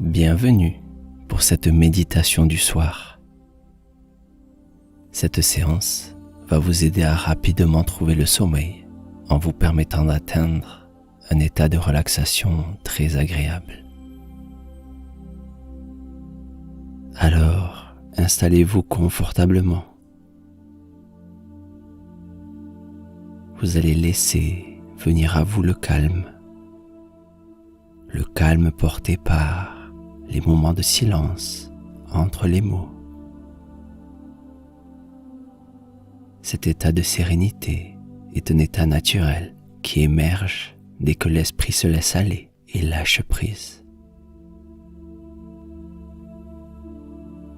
Bienvenue pour cette méditation du soir. Cette séance va vous aider à rapidement trouver le sommeil en vous permettant d'atteindre un état de relaxation très agréable. Alors, installez-vous confortablement. Vous allez laisser venir à vous le calme porté par les moments de silence entre les mots. Cet état de sérénité est un état naturel qui émerge dès que l'esprit se laisse aller et lâche prise.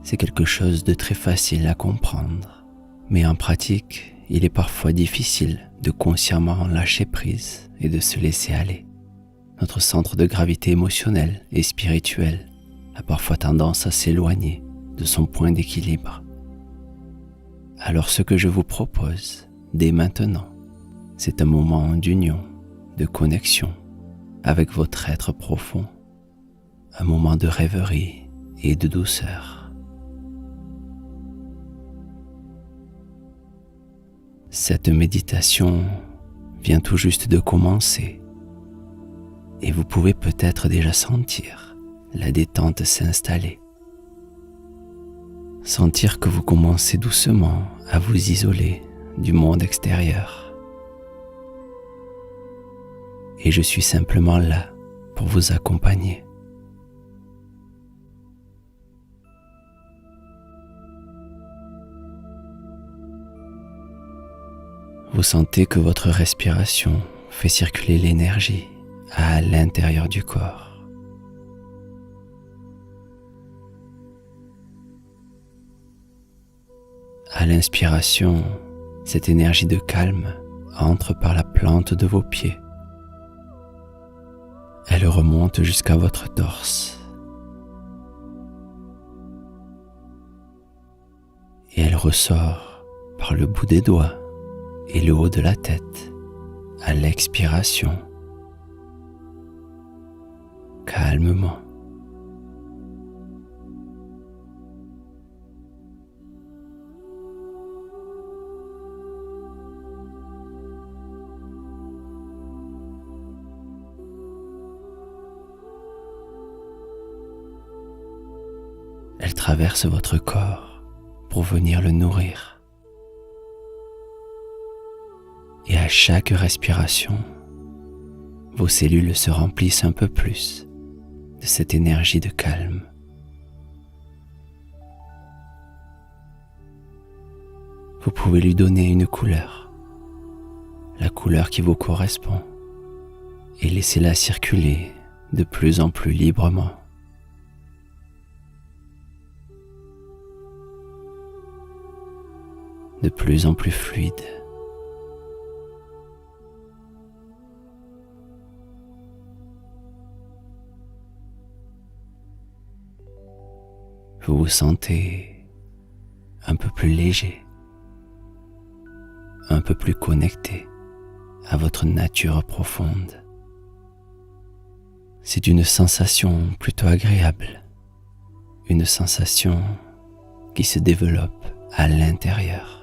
C'est quelque chose de très facile à comprendre, mais en pratique, il est parfois difficile de consciemment lâcher prise et de se laisser aller. Notre centre de gravité émotionnel et spirituel a parfois tendance à s'éloigner de son point d'équilibre. Alors ce que je vous propose dès maintenant, c'est un moment d'union, de connexion avec votre être profond, un moment de rêverie et de douceur. Cette méditation vient tout juste de commencer et vous pouvez peut-être déjà sentir la détente s'installer. Sentir que vous commencez doucement à vous isoler du monde extérieur. Et je suis simplement là pour vous accompagner. Vous sentez que votre respiration fait circuler l'énergie à l'intérieur du corps. À l'inspiration, cette énergie de calme entre par la plante de vos pieds. Elle remonte jusqu'à votre torse. Et elle ressort par le bout des doigts et le haut de la tête à l'expiration. Calmement. Elle traverse votre corps pour venir le nourrir. Et à chaque respiration, vos cellules se remplissent un peu plus de cette énergie de calme. Vous pouvez lui donner une couleur, la couleur qui vous correspond, et laissez-la circuler de plus en plus librement. De plus en plus fluide. Vous vous sentez un peu plus léger, un peu plus connecté à votre nature profonde. C'est une sensation plutôt agréable, une sensation qui se développe à l'intérieur.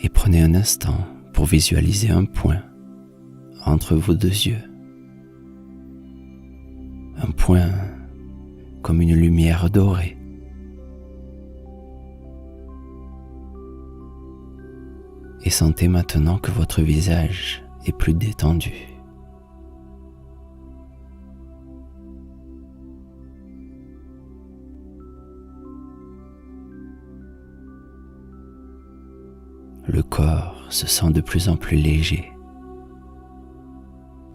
Et prenez un instant pour visualiser un point entre vos deux yeux. Un point comme une lumière dorée. Et sentez maintenant que votre visage est plus détendu. Le corps se sent de plus en plus léger,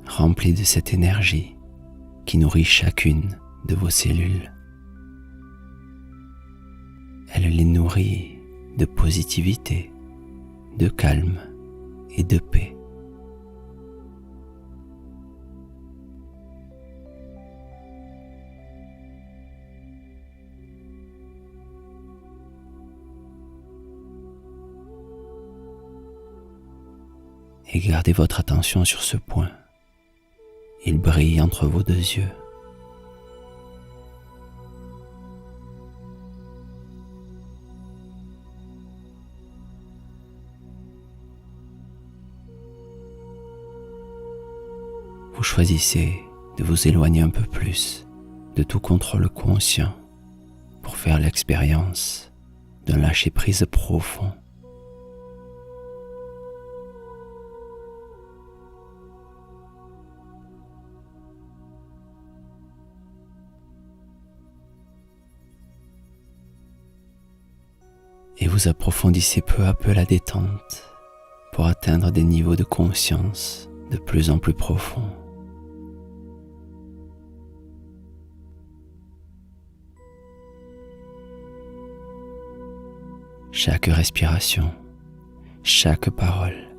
rempli de cette énergie qui nourrit chacune de vos cellules. Elle les nourrit de positivité, de calme et de paix. et gardez votre attention sur ce point. Il brille entre vos deux yeux. Vous choisissez de vous éloigner un peu plus de tout contrôle conscient pour faire l'expérience d'un lâcher-prise profond. Et vous approfondissez peu à peu la détente pour atteindre des niveaux de conscience de plus en plus profonds. Chaque respiration, chaque parole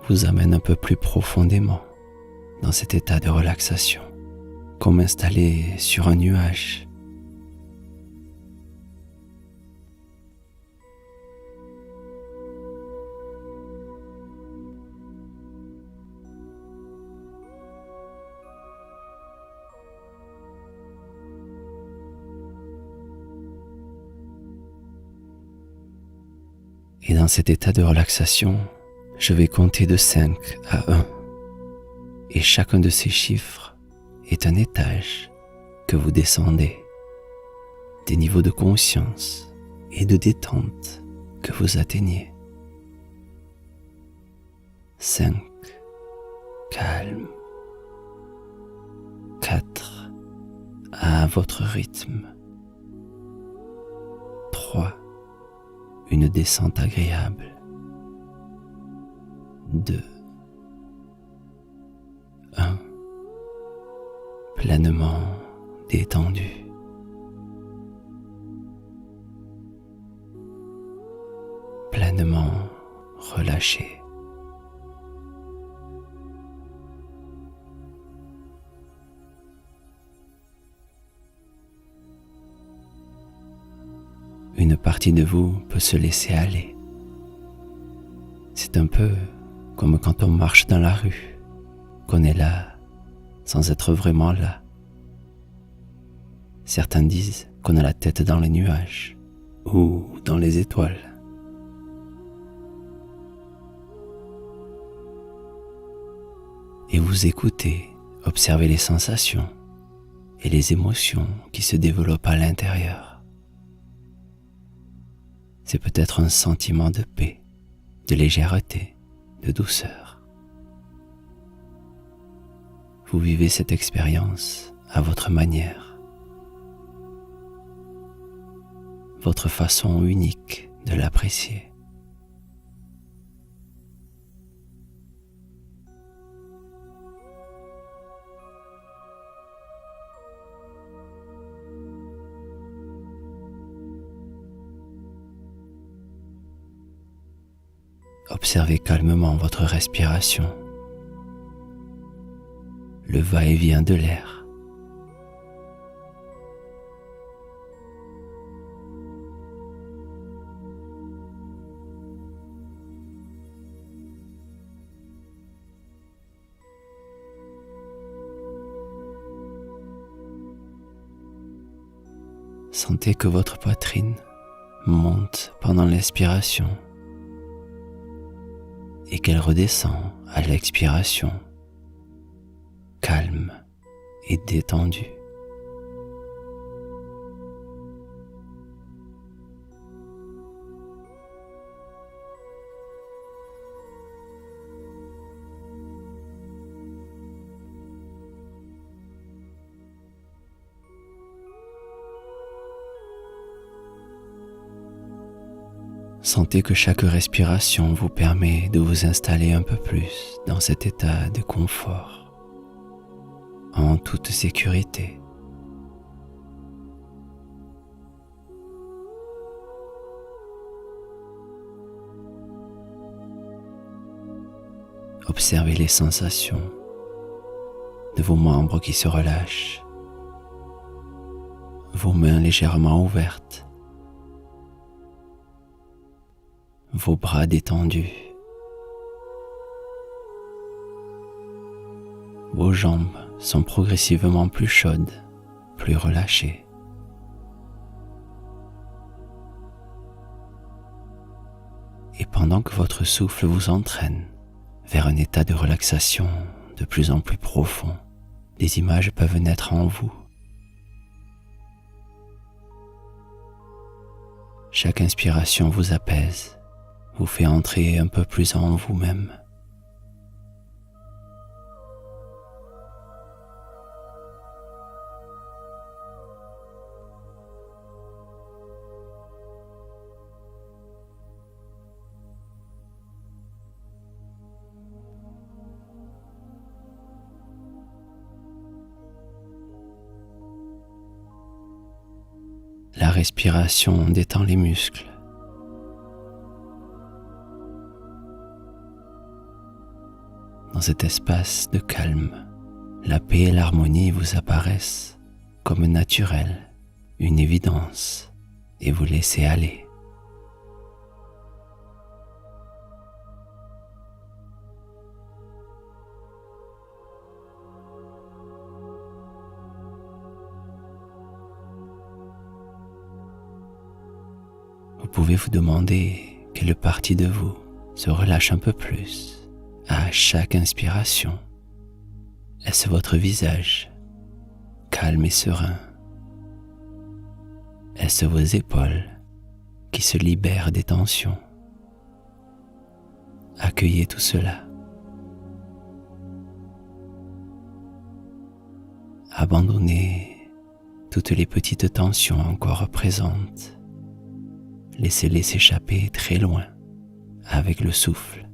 vous amène un peu plus profondément dans cet état de relaxation, comme installé sur un nuage. Et dans cet état de relaxation, je vais compter de 5 à 1. Et chacun de ces chiffres est un étage que vous descendez, des niveaux de conscience et de détente que vous atteignez. 5. Calme. 4. À votre rythme. 3. Une descente agréable. 2. 1. Pleinement détendu. Pleinement relâché. Une partie de vous peut se laisser aller. C'est un peu comme quand on marche dans la rue, qu'on est là sans être vraiment là. Certains disent qu'on a la tête dans les nuages ou dans les étoiles. Et vous écoutez, observez les sensations et les émotions qui se développent à l'intérieur. C'est peut-être un sentiment de paix, de légèreté, de douceur. Vous vivez cette expérience à votre manière, votre façon unique de l'apprécier. Observez calmement votre respiration, le va-et-vient de l'air. Sentez que votre poitrine monte pendant l'inspiration et qu'elle redescend à l'expiration, calme et détendue. Sentez que chaque respiration vous permet de vous installer un peu plus dans cet état de confort, en toute sécurité. Observez les sensations de vos membres qui se relâchent, vos mains légèrement ouvertes, vos bras détendus, Vos jambes sont progressivement plus chaudes, plus relâchées. Et pendant que votre souffle vous entraîne vers un état de relaxation de plus en plus profond, des images peuvent naître en vous. Chaque inspiration vous apaise, vous fait entrer un peu plus en vous-même. La respiration détend les muscles. Dans cet espace de calme, la paix et l'harmonie vous apparaissent comme naturelles, une évidence, et vous laissez aller. Vous pouvez vous demander quelle partie de vous se relâche un peu plus à chaque inspiration. Est-ce votre visage, calme et serein? Est-ce vos épaules qui se libèrent des tensions? Accueillez tout cela. Abandonnez toutes les petites tensions encore présentes. Laissez-les s'échapper très loin avec le souffle.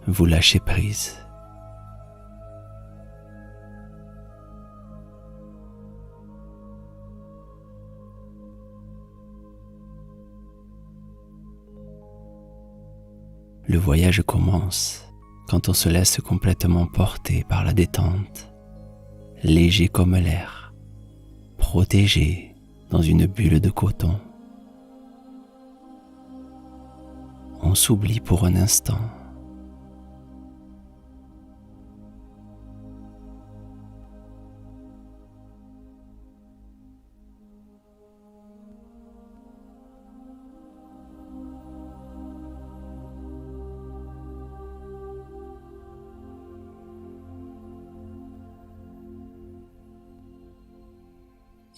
Vous lâchez prise. Le voyage commence quand on se laisse complètement porter par la détente, léger comme l'air, protégé dans une bulle de coton. On s'oublie pour un instant.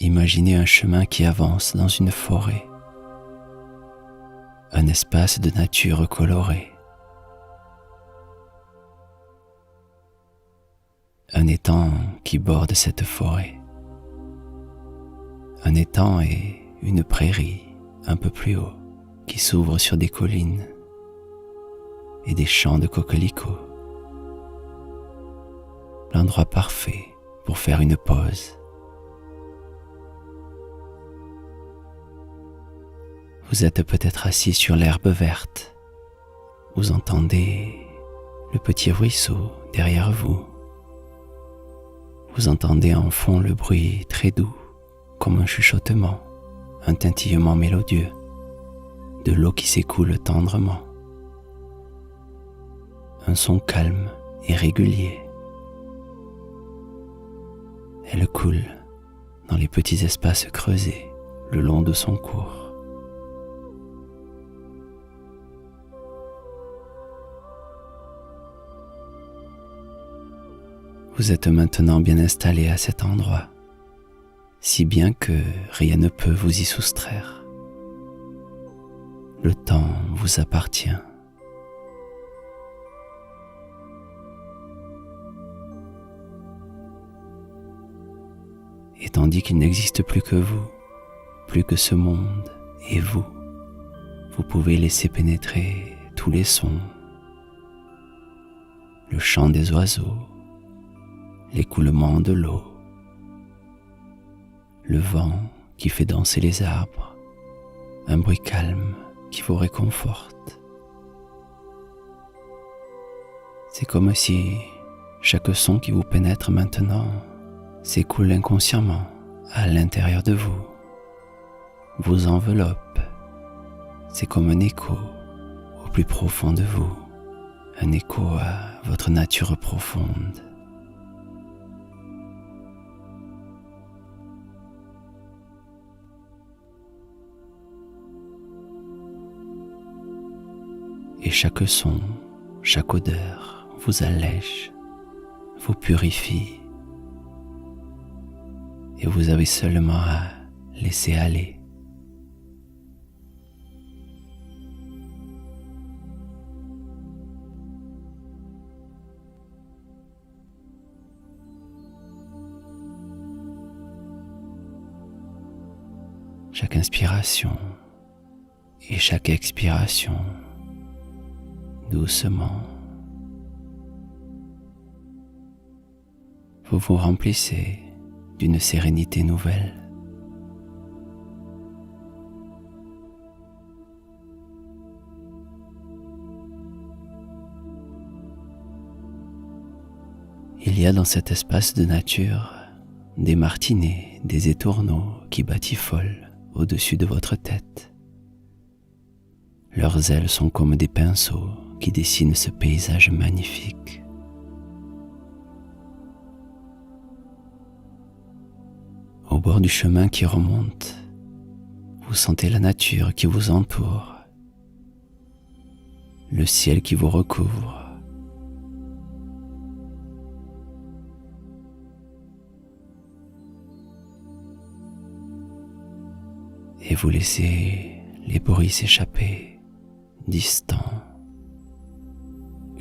Imaginez un chemin qui avance dans une forêt, un espace de nature colorée, un étang qui borde cette forêt, un étang et une prairie un peu plus haut qui s'ouvre sur des collines et des champs de coquelicots. L'endroit parfait pour faire une pause. Vous êtes peut-être assis sur l'herbe verte. Vous entendez le petit ruisseau derrière vous. Vous entendez en fond le bruit très doux, comme un chuchotement, un tintillement mélodieux, de l'eau qui s'écoule tendrement. Un son calme et régulier. Elle coule dans les petits espaces creusés le long de son cours. Vous êtes maintenant bien installé à cet endroit, si bien que rien ne peut vous y soustraire. Le temps vous appartient. Et tandis qu'il n'existe plus que vous, plus que ce monde et vous pouvez laisser pénétrer tous les sons, le chant des oiseaux, l'écoulement de l'eau, le vent qui fait danser les arbres, un bruit calme qui vous réconforte. C'est comme si chaque son qui vous pénètre maintenant s'écoule inconsciemment à l'intérieur de vous, vous enveloppe. C'est comme un écho au plus profond de vous, un écho à votre nature profonde. Et chaque son, chaque odeur vous allège, vous purifie, et vous avez seulement à laisser aller. Chaque inspiration et chaque expiration, doucement, vous vous remplissez d'une sérénité nouvelle. Il y a dans cet espace de nature des martinets, des étourneaux qui batifolent au-dessus de votre tête. Leurs ailes sont comme des pinceaux qui dessinent ce paysage magnifique. Au bord du chemin qui remonte, vous sentez la nature qui vous entoure, le ciel qui vous recouvre. Et vous laissez les bruits s'échapper, distants.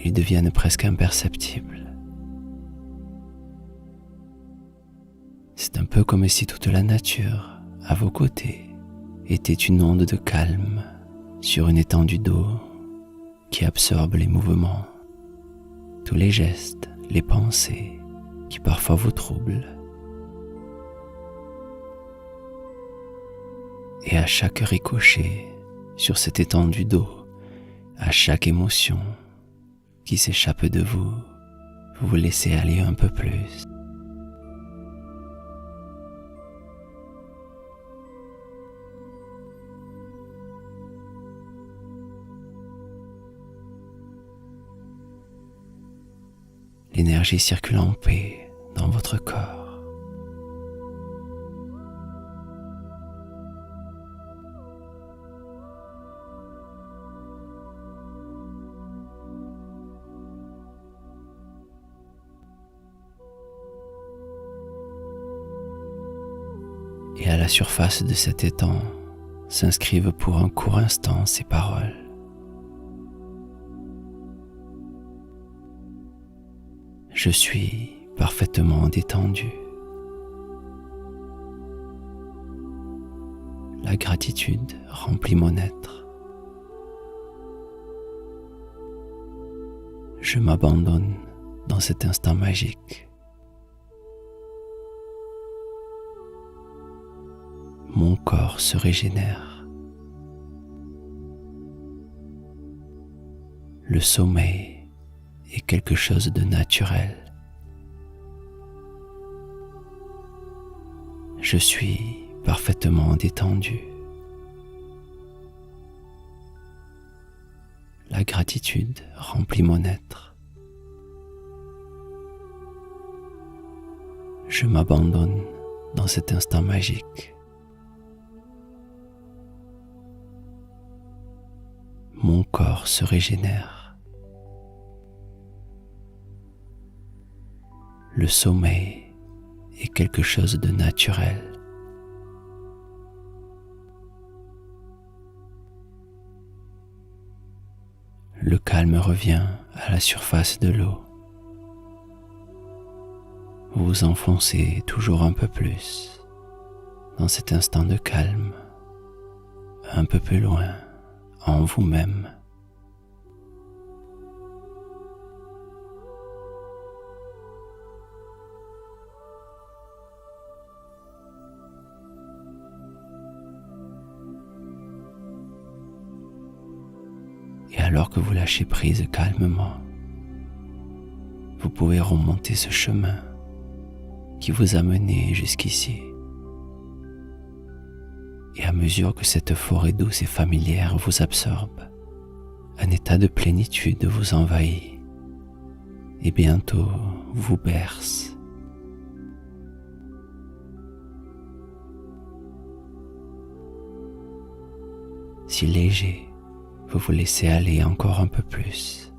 Ils deviennent presque imperceptibles. C'est un peu comme si toute la nature, à vos côtés, était une onde de calme sur une étendue d'eau qui absorbe les mouvements, tous les gestes, les pensées qui parfois vous troublent. Et à chaque ricochet sur cette étendue d'eau, à chaque émotion qui s'échappe de vous, vous vous laissez aller un peu plus. L'énergie circule en paix dans votre corps. Et à la surface de cet étang s'inscrivent pour un court instant ces paroles. Je suis parfaitement détendu. La gratitude remplit mon être. Je m'abandonne dans cet instant magique. Mon corps se régénère. Le sommeil est quelque chose de naturel. Je suis parfaitement détendu. La gratitude remplit mon être. Je m'abandonne dans cet instant magique. Mon corps se régénère. Le sommeil est quelque chose de naturel. Le calme revient à la surface de l'eau. Vous vous enfoncez toujours un peu plus dans cet instant de calme, un peu plus loin en vous-même. Et alors que vous lâchez prise calmement, vous pouvez remonter ce chemin qui vous a mené jusqu'ici. Et à mesure que cette forêt douce et familière vous absorbe, un état de plénitude vous envahit et bientôt vous berce. Si léger, vous vous laissez aller encore un peu plus.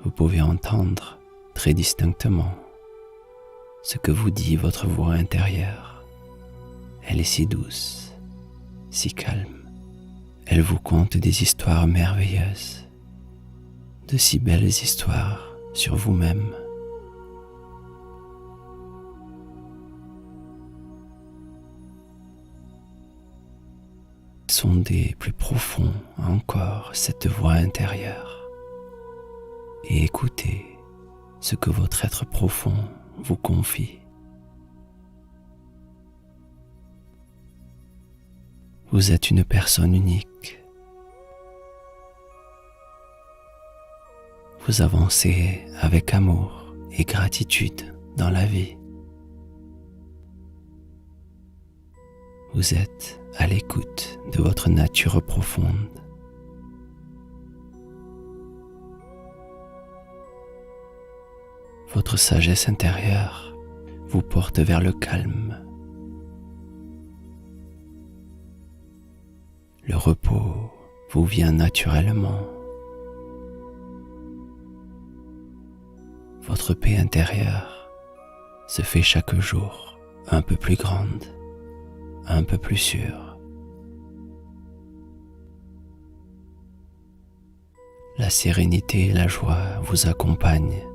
Vous pouvez entendre très distinctement ce que vous dit votre voix intérieure. Elle est si douce, si calme. Elle vous conte des histoires merveilleuses, de si belles histoires sur vous-même. Sondez plus profond encore cette voix intérieure et écoutez ce que votre être profond vous confie. Vous êtes une personne unique. Vous avancez avec amour et gratitude dans la vie. Vous êtes à l'écoute de votre nature profonde. Votre sagesse intérieure vous porte vers le calme. Le repos vous vient naturellement. Votre paix intérieure se fait chaque jour un peu plus grande, un peu plus sûre. La sérénité et la joie vous accompagnent.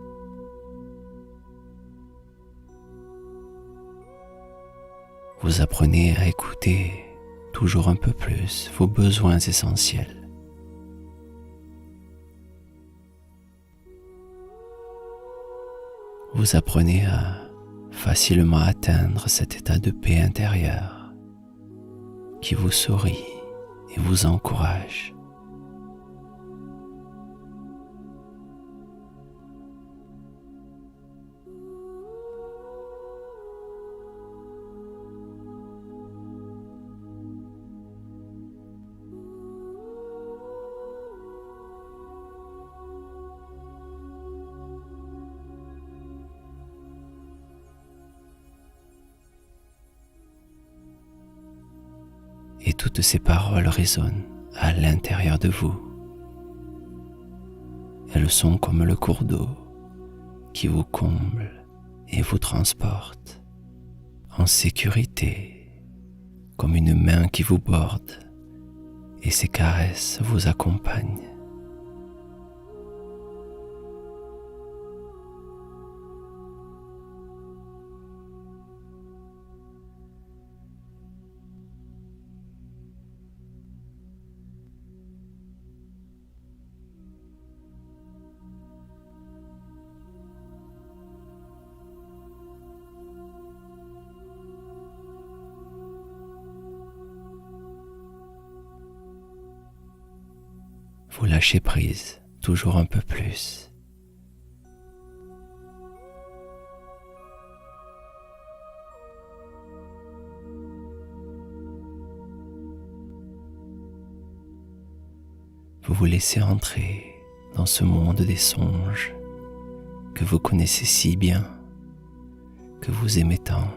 Vous apprenez à écouter toujours un peu plus vos besoins essentiels. Vous apprenez à facilement atteindre cet état de paix intérieure qui vous sourit et vous encourage. Et toutes ces paroles résonnent à l'intérieur de vous. Elles sont comme le cours d'eau qui vous comble et vous transporte en sécurité, comme une main qui vous borde et ses caresses vous accompagnent. Vous lâchez prise toujours un peu plus. Vous vous laissez entrer dans ce monde des songes que vous connaissez si bien, que vous aimez tant.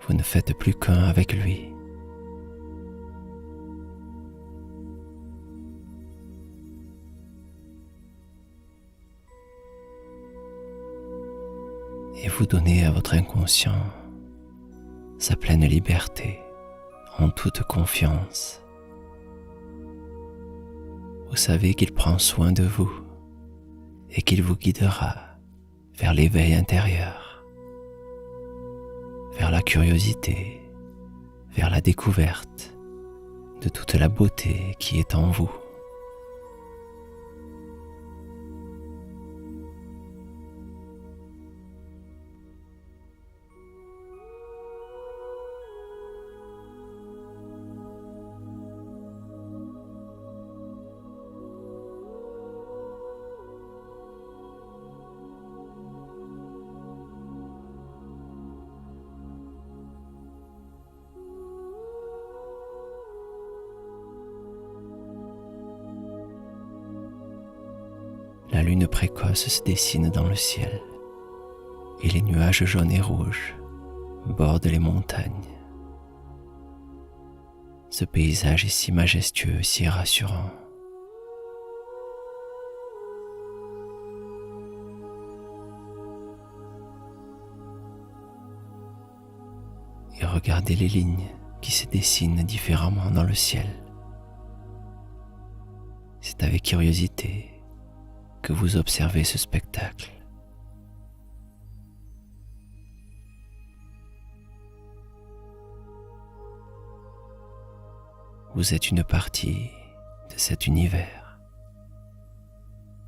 Vous ne faites plus qu'un avec lui. Et vous donnez à votre inconscient sa pleine liberté, en toute confiance. Vous savez qu'il prend soin de vous et qu'il vous guidera vers l'éveil intérieur, vers la curiosité, vers la découverte de toute la beauté qui est en vous. La lune précoce se dessine dans le ciel et les nuages jaunes et rouges bordent les montagnes. Ce paysage est si majestueux, si rassurant. Et regardez les lignes qui se dessinent différemment dans le ciel. C'est avec curiosité que vous observez ce spectacle. Vous êtes une partie de cet univers,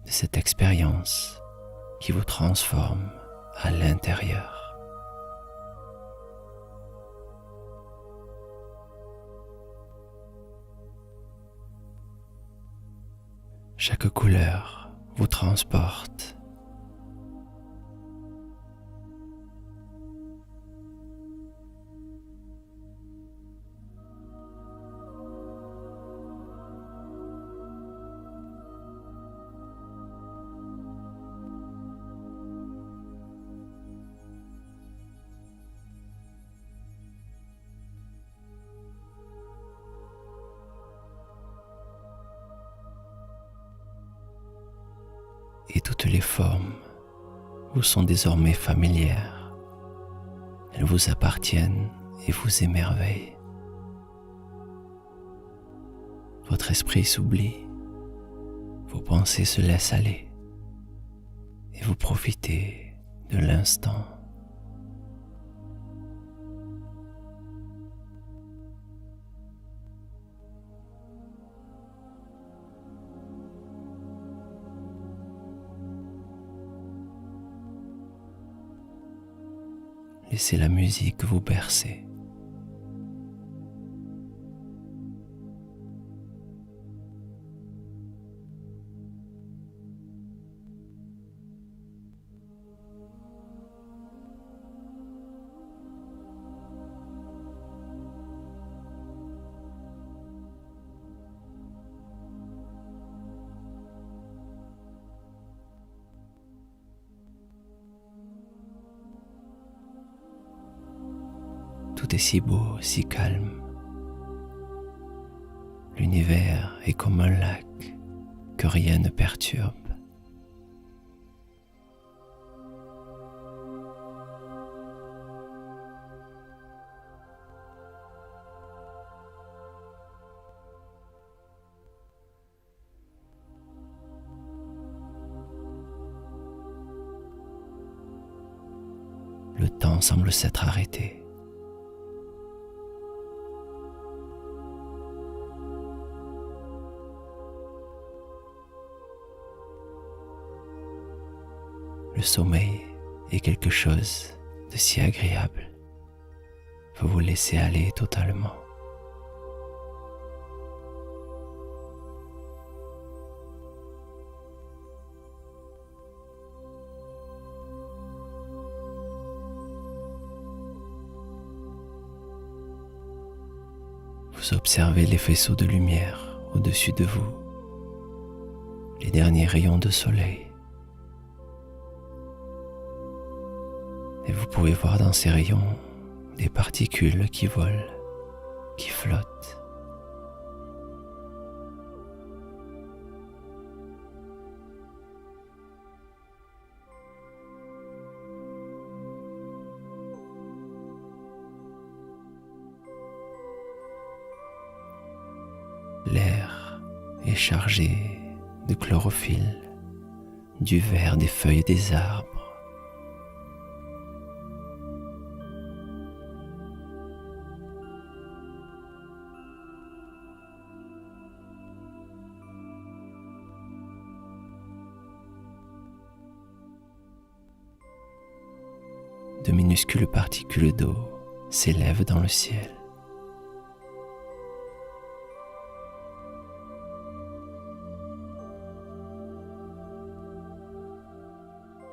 de cette expérience qui vous transforme à l'intérieur. Chaque couleur vous transporte. Et toutes les formes vous sont désormais familières. Elles vous appartiennent et vous émerveillent. Votre esprit s'oublie, vos pensées se laissent aller et vous profitez de l'instant. Laissez la musique vous bercer. Tout est si beau, si calme. L'univers est comme un lac que rien ne perturbe. Le temps semble s'être arrêté. Le sommeil est quelque chose de si agréable. Vous vous laissez aller totalement. Vous observez les faisceaux de lumière au-dessus de vous, les derniers rayons de soleil. Et vous pouvez voir dans ces rayons des particules qui volent, qui flottent. L'air est chargé de chlorophylle, du vert des feuilles des arbres de minuscules particules d'eau s'élèvent dans le ciel.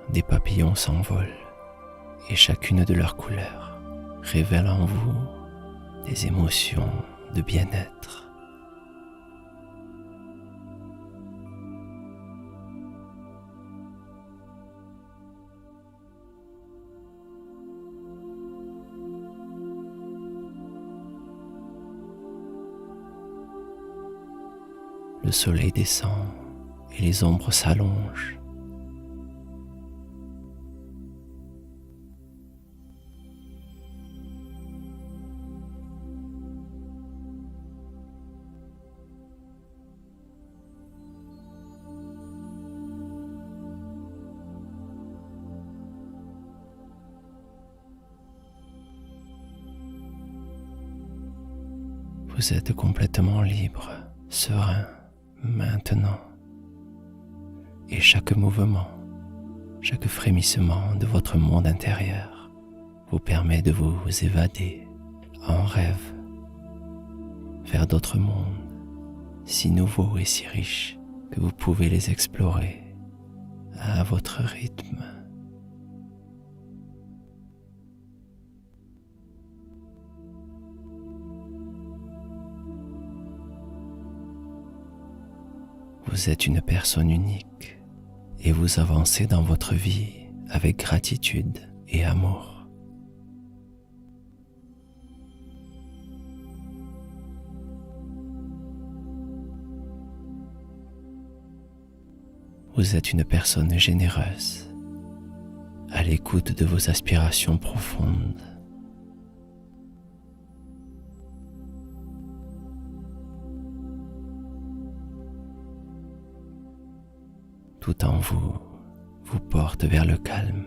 Des papillons s'envolent et chacune de leurs couleurs révèle en vous des émotions de bien-être. Le soleil descend et les ombres s'allongent. Vous êtes complètement libre, serein, maintenant. Et chaque mouvement, chaque frémissement de votre monde intérieur vous permet de vous évader en rêve vers d'autres mondes si nouveaux et si riches que vous pouvez les explorer à votre rythme. Vous êtes une personne unique et vous avancez dans votre vie avec gratitude et amour. Vous êtes une personne généreuse, à l'écoute de vos aspirations profondes. Tout en vous porte vers le calme.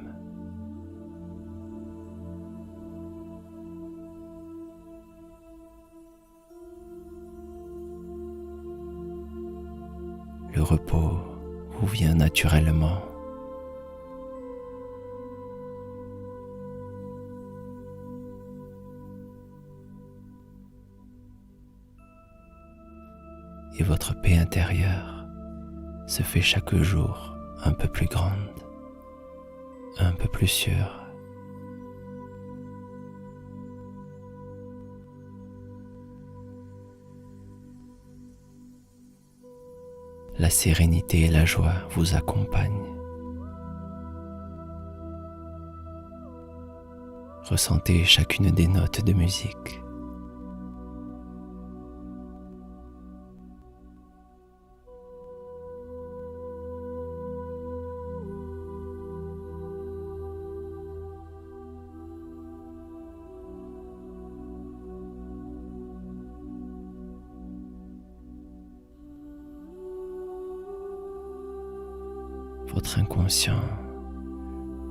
Le repos vous vient naturellement. Et votre paix intérieure se fait chaque jour un peu plus grande, un peu plus sûre. La sérénité et la joie vous accompagnent. Ressentez chacune des notes de musique. Votre inconscient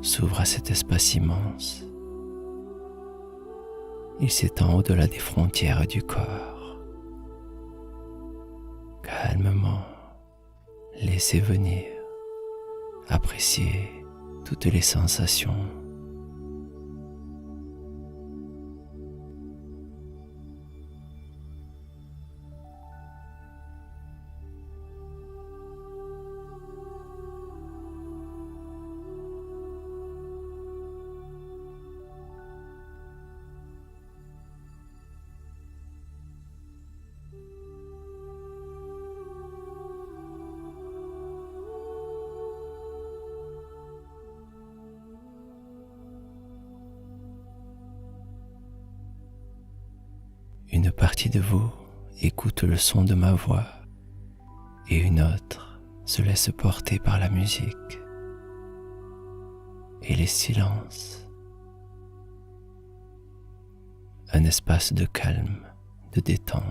s'ouvre à cet espace immense. Il s'étend au-delà des frontières du corps. Calmement, laissez venir, appréciez toutes les sensations. Une partie de vous écoute le son de ma voix et une autre se laisse porter par la musique et les silences. Un espace de calme, de détente.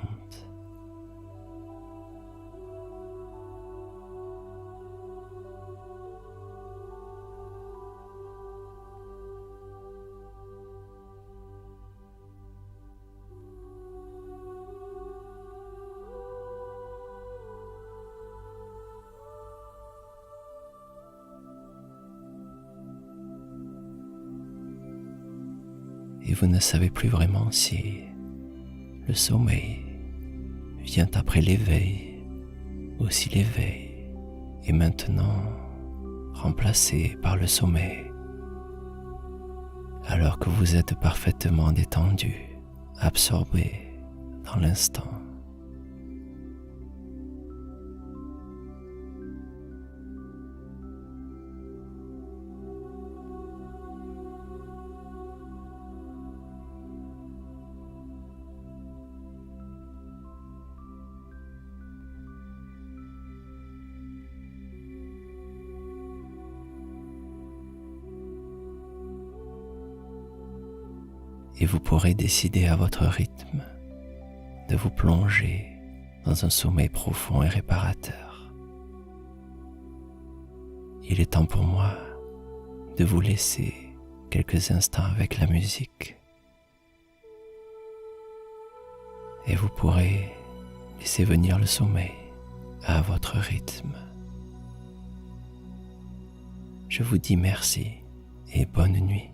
et vous ne savez plus vraiment si le sommeil vient après l'éveil ou si l'éveil est maintenant remplacé par le sommeil. Alors que vous êtes parfaitement détendu, absorbé dans l'instant. Et vous pourrez décider à votre rythme de vous plonger dans un sommeil profond et réparateur. Il est temps pour moi de vous laisser quelques instants avec la musique. Et vous pourrez laisser venir le sommeil à votre rythme. Je vous dis merci et bonne nuit.